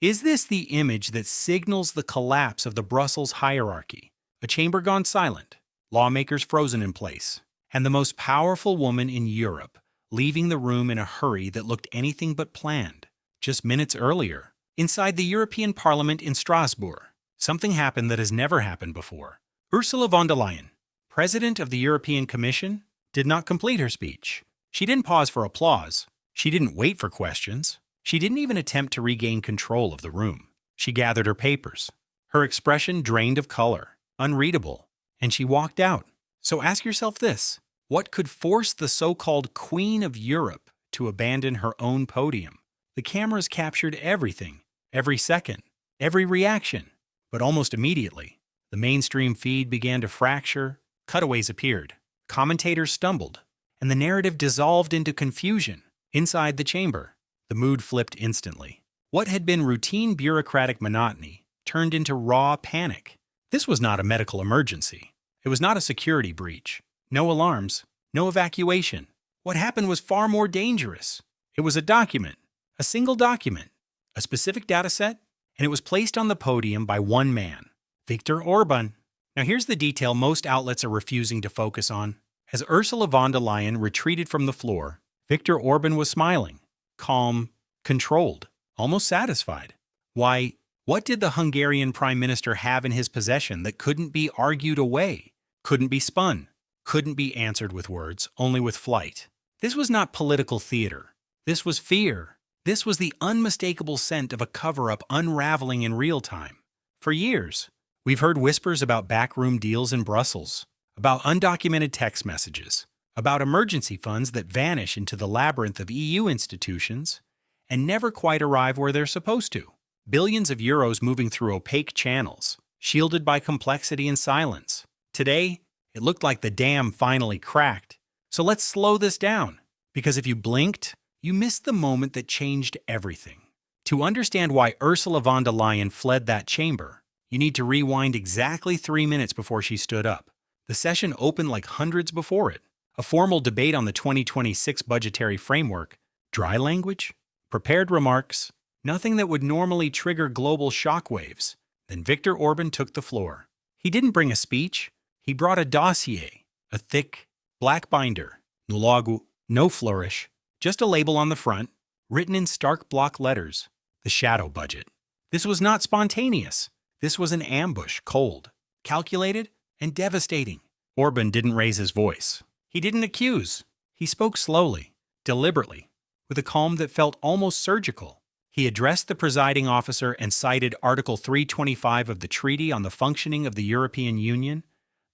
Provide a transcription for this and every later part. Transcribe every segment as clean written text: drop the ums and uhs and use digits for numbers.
Is this the image that signals the collapse of the Brussels hierarchy? A chamber gone silent, lawmakers frozen in place, and the most powerful woman in Europe leaving the room in a hurry that looked anything but planned. Just minutes earlier, inside the European Parliament in Strasbourg, something happened that has never happened before. Ursula von der Leyen, President of the European Commission, did not complete her speech. She didn't pause for applause. She didn't wait for questions. She didn't even attempt to regain control of the room. She gathered her papers, her expression drained of color, unreadable, and she walked out. So ask yourself this: what could force the so-called Queen of Europe to abandon her own podium? The cameras captured everything, every second, every reaction. But almost immediately, the mainstream feed began to fracture, cutaways appeared, commentators stumbled, and the narrative dissolved into confusion. Inside the chamber, the mood flipped instantly. What had been routine bureaucratic monotony turned into raw panic. This was not a medical emergency. It was not a security breach. No alarms, no evacuation. What happened was far more dangerous. It was a document, a single document, a specific data set, and it was placed on the podium by one man, Viktor Orban. Now here's the detail most outlets are refusing to focus on. As Ursula von der Leyen retreated from the floor, Viktor Orban was smiling, calm, controlled, almost satisfied. Why, what did the Hungarian Prime Minister have in his possession that couldn't be argued away, couldn't be spun, couldn't be answered with words, only with flight? This was not political theater. This was fear. This was the unmistakable scent of a cover-up unraveling in real time. For years, we've heard whispers about backroom deals in Brussels, about undocumented text messages, about emergency funds that vanish into the labyrinth of EU institutions and never quite arrive where they're supposed to. Billions of euros moving through opaque channels, shielded by complexity and silence. Today, it looked like the dam finally cracked. So let's slow this down, because if you blinked, you missed the moment that changed everything. To understand why Ursula von der Leyen fled that chamber, you need to rewind exactly 3 minutes before she stood up. The session opened like hundreds before it. A formal debate on the 2026 budgetary framework, dry language, prepared remarks, nothing that would normally trigger global shockwaves. Then Viktor Orban took the floor. He didn't bring a speech. He brought a dossier, a thick, black binder, no logo, no flourish, just a label on the front, written in stark block letters, the shadow budget. This was not spontaneous. This was an ambush, cold, calculated, and devastating. Orban didn't raise his voice. He didn't accuse. He spoke slowly, deliberately, with a calm that felt almost surgical. He addressed the presiding officer and cited Article 325 of the Treaty on the Functioning of the European Union,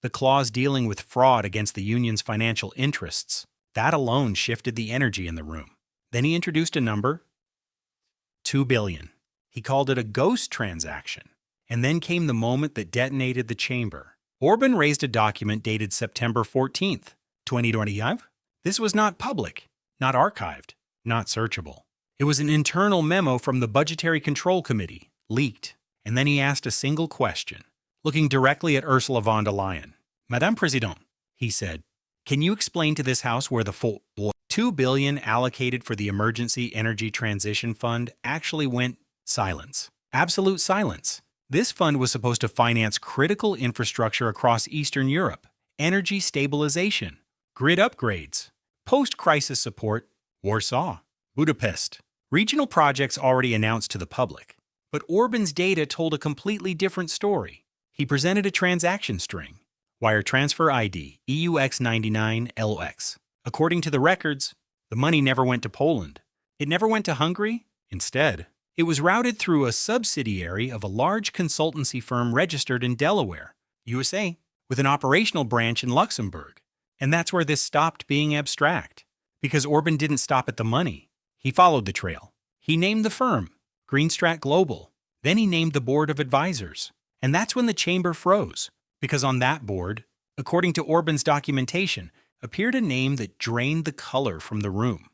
the clause dealing with fraud against the Union's financial interests. That alone shifted the energy in the room. Then he introduced a number, 2 billion. He called it a ghost transaction. And then came the moment that detonated the chamber. Orban raised a document dated September 14th, 2025. This was not public, not archived, not searchable. It was an internal memo from the Budgetary Control Committee, leaked. And then he asked a single question, looking directly at Ursula von der Leyen. Madame Présidente, he said, can you explain to this House where the full 2 billion allocated for the Emergency Energy Transition Fund actually went? Silence. Absolute silence. This fund was supposed to finance critical infrastructure across Eastern Europe, energy stabilization, grid upgrades, post-crisis support, Warsaw, Budapest, regional projects already announced to the public. But Orban's data told a completely different story. He presented a transaction string, wire transfer ID EUX99LOX. According to the records, the money never went to Poland. It never went to Hungary. Instead, it was routed through a subsidiary of a large consultancy firm registered in Delaware, USA, with an operational branch in Luxembourg. And that's where this stopped being abstract. Because Orban didn't stop at the money. He followed the trail. He named the firm, Greenstrat Global. Then he named the board of advisors. And that's when the chamber froze. Because on that board, according to Orban's documentation, appeared a name that drained the color from the room.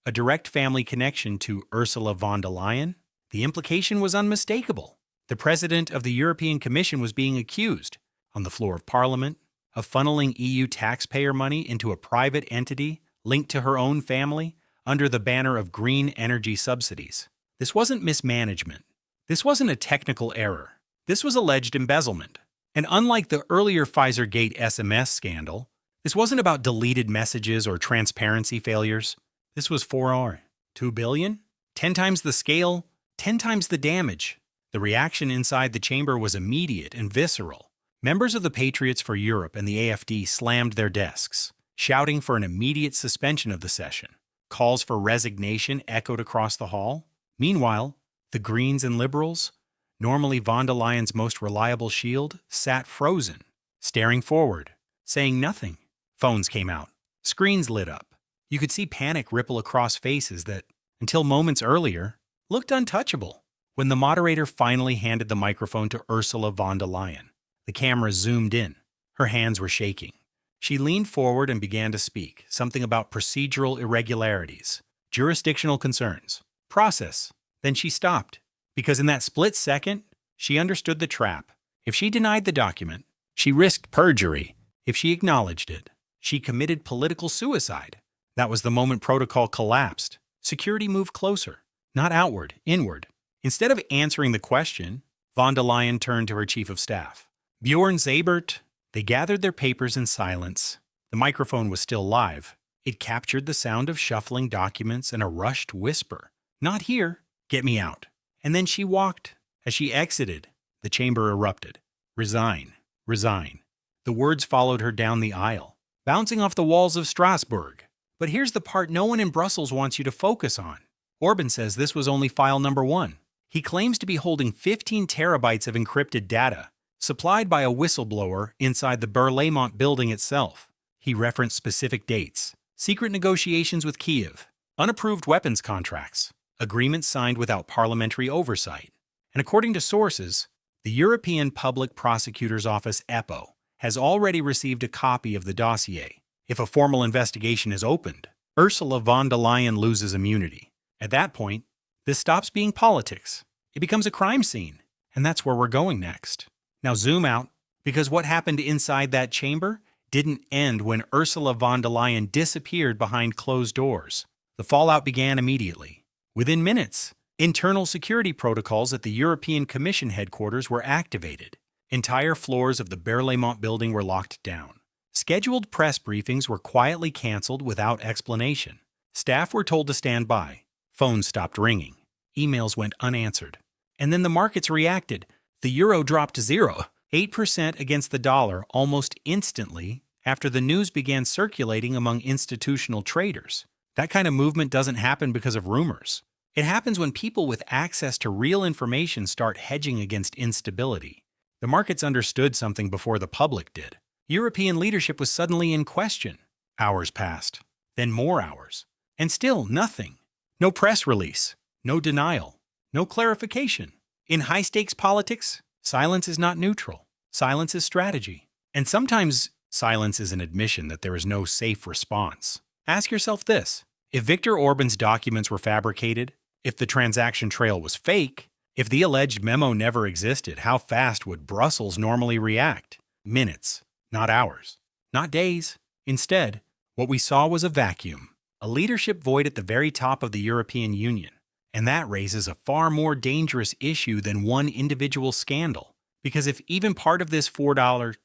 A direct family connection to Ursula von der Leyen? The implication was unmistakable. The president of the European Commission was being accused, on the floor of Parliament, of funneling EU taxpayer money into a private entity linked to her own family under the banner of green energy subsidies. This wasn't mismanagement. This wasn't a technical error. This was alleged embezzlement. And unlike the earlier Pfizer-Gate SMS scandal, this wasn't about deleted messages or transparency failures. This was for 2 billion? 10 times the scale, 10 times the damage. The reaction inside the chamber was immediate and visceral. Members of the Patriots for Europe and the AfD slammed their desks, shouting for an immediate suspension of the session. Calls for resignation echoed across the hall. Meanwhile, the Greens and Liberals, normally von der Leyen's most reliable shield, sat frozen, staring forward, saying nothing. Phones came out. Screens lit up. You could see panic ripple across faces that, until moments earlier, looked untouchable. When the moderator finally handed the microphone to Ursula von der Leyen, the camera zoomed in. Her hands were shaking. She leaned forward and began to speak, something about procedural irregularities, jurisdictional concerns, process. Then she stopped, because in that split second, she understood the trap. If she denied the document, she risked perjury. If she acknowledged it, she committed political suicide. That was the moment protocol collapsed. Security moved closer, not outward, inward. Instead of answering the question, von der Leyen turned to her chief of staff. Bjorn Zabert. They gathered their papers in silence. The microphone was still live. It captured the sound of shuffling documents and a rushed whisper. Not here. Get me out. And then she walked. As she exited, the chamber erupted. Resign. Resign. The words followed her down the aisle, bouncing off the walls of Strasbourg. But here's the part no one in Brussels wants you to focus on. Orban says this was only file number 1. He claims to be holding 15 terabytes of encrypted data, supplied by a whistleblower inside the Berlaymont building itself. He referenced specific dates, secret negotiations with Kiev, unapproved weapons contracts, agreements signed without parliamentary oversight. And according to sources, the European Public Prosecutor's Office EPO has already received a copy of the dossier. If a formal investigation is opened, Ursula von der Leyen loses immunity. At that point, this stops being politics. It becomes a crime scene. And that's where we're going next. Now zoom out, because what happened inside that chamber didn't end when Ursula von der Leyen disappeared behind closed doors. The fallout began immediately. Within minutes, internal security protocols at the European Commission headquarters were activated. Entire floors of the Berlaymont building were locked down. Scheduled press briefings were quietly canceled without explanation. Staff were told to stand by. Phones stopped ringing. Emails went unanswered. And then the markets reacted. The euro dropped to 0.8% against the dollar almost instantly after the news began circulating among institutional traders. That kind of movement doesn't happen because of rumors. It happens when people with access to real information start hedging against instability. The markets understood something before the public did. European leadership was suddenly in question. Hours passed, then more hours, and still nothing. No press release, no denial, no clarification. In high-stakes politics, silence is not neutral. Silence is strategy. And sometimes silence is an admission that there is no safe response. Ask yourself this: if Viktor Orban's documents were fabricated, if the transaction trail was fake, if the alleged memo never existed, how fast would Brussels normally react? Minutes, not hours, not days. Instead, what we saw was a vacuum, a leadership void at the very top of the European Union. And that raises a far more dangerous issue than one individual scandal. Because if even part of this $2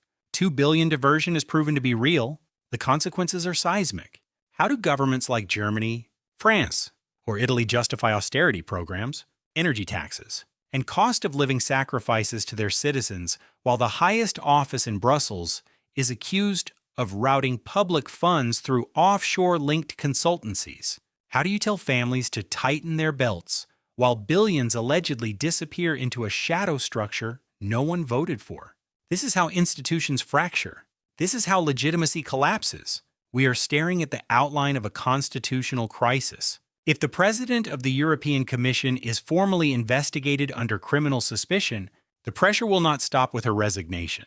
billion diversion is proven to be real, the consequences are seismic. How do governments like Germany, France, or Italy justify austerity programs, energy taxes, and cost of living sacrifices to their citizens while the highest office in Brussels is accused of routing public funds through offshore-linked consultancies? How do you tell families to tighten their belts while billions allegedly disappear into a shadow structure no one voted for? This is how institutions fracture. This is how legitimacy collapses. We are staring at the outline of a constitutional crisis. If the president of the European Commission is formally investigated under criminal suspicion, the pressure will not stop with her resignation.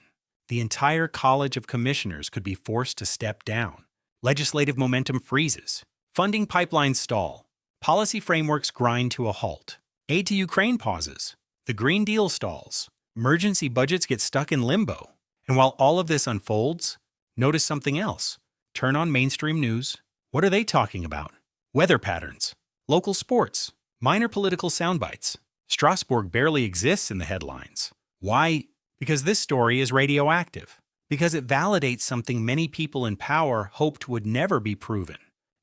The entire College of Commissioners could be forced to step down. Legislative momentum freezes. Funding pipelines stall. Policy frameworks grind to a halt. Aid to Ukraine pauses. The Green Deal stalls. Emergency budgets get stuck in limbo. And while all of this unfolds, notice something else. Turn on mainstream news. What are they talking about? Weather patterns, local sports, Minor political soundbites. Strasbourg barely exists in the headlines. Why? Because this story is radioactive. Because it validates something many people in power hoped would never be proven.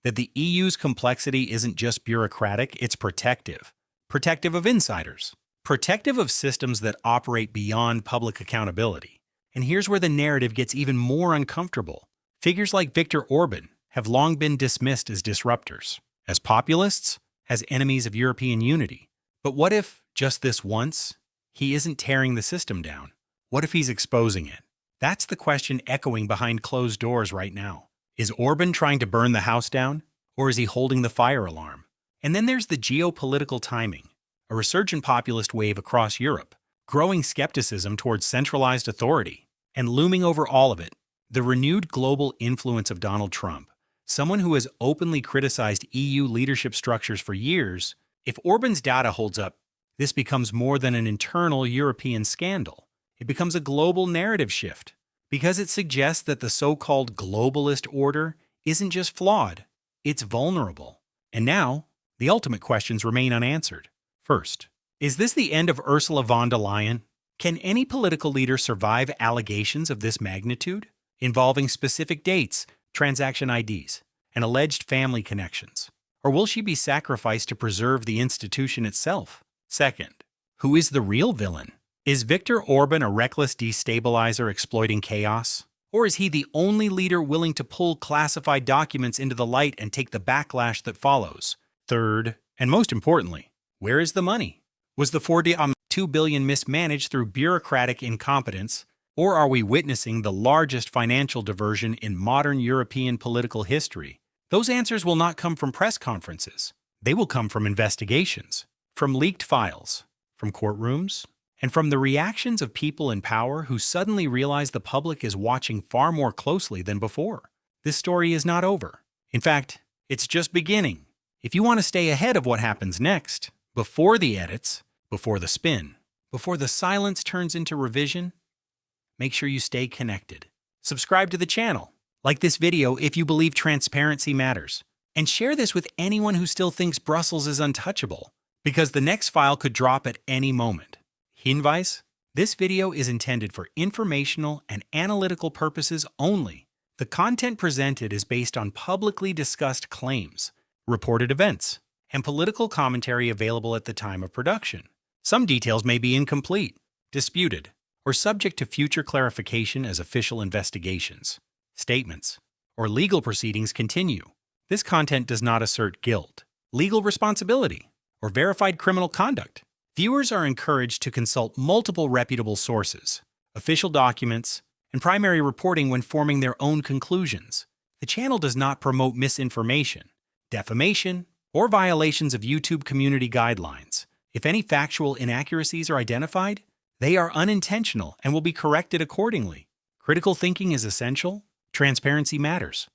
That the EU's complexity isn't just bureaucratic, it's protective. Protective of insiders. Protective of systems that operate beyond public accountability. And here's where the narrative gets even more uncomfortable. Figures like Viktor Orban have long been dismissed as disruptors, as populists, as enemies of European unity. But what if, just this once, he isn't tearing the system down? What if he's exposing it? That's the question echoing behind closed doors right now. Is Orban trying to burn the house down, or is he holding the fire alarm? And then there's the geopolitical timing, a resurgent populist wave across Europe, growing skepticism towards centralized authority, and looming over all of it, the renewed global influence of Donald Trump, someone who has openly criticized EU leadership structures for years. If Orban's data holds up, this becomes more than an internal European scandal. It becomes a global narrative shift, because it suggests that the so-called globalist order isn't just flawed, it's vulnerable. And now, the ultimate questions remain unanswered. First, is this the end of Ursula von der Leyen? Can any political leader survive allegations of this magnitude, involving specific dates, transaction IDs, and alleged family connections? Or will she be sacrificed to preserve the institution itself? Second, who is the real villain? Is Viktor Orban a reckless destabilizer exploiting chaos? Or is he the only leader willing to pull classified documents into the light and take the backlash that follows? Third, and most importantly, where is the money? Was the 4.2 billion mismanaged through bureaucratic incompetence, or are we witnessing the largest financial diversion in modern European political history? Those answers will not come from press conferences. They will come from investigations, from leaked files, from courtrooms, and from the reactions of people in power who suddenly realize the public is watching far more closely than before. This story is not over. In fact, it's just beginning. If you want to stay ahead of what happens next, before the edits, before the spin, before the silence turns into revision, make sure you stay connected. Subscribe to the channel, like this video if you believe transparency matters, and share this with anyone who still thinks Brussels is untouchable, because the next file could drop at any moment. Hinweis: this video is intended for informational and analytical purposes only. The content presented is based on publicly discussed claims, reported events, and political commentary available at the time of production. Some details may be incomplete, disputed, or subject to future clarification as official investigations, statements, or legal proceedings continue. This content does not assert guilt, legal responsibility, or verified criminal conduct. Viewers are encouraged to consult multiple reputable sources, official documents, and primary reporting when forming their own conclusions. The channel does not promote misinformation, defamation, or violations of YouTube community guidelines. If any factual inaccuracies are identified, they are unintentional and will be corrected accordingly. Critical thinking is essential. Transparency matters.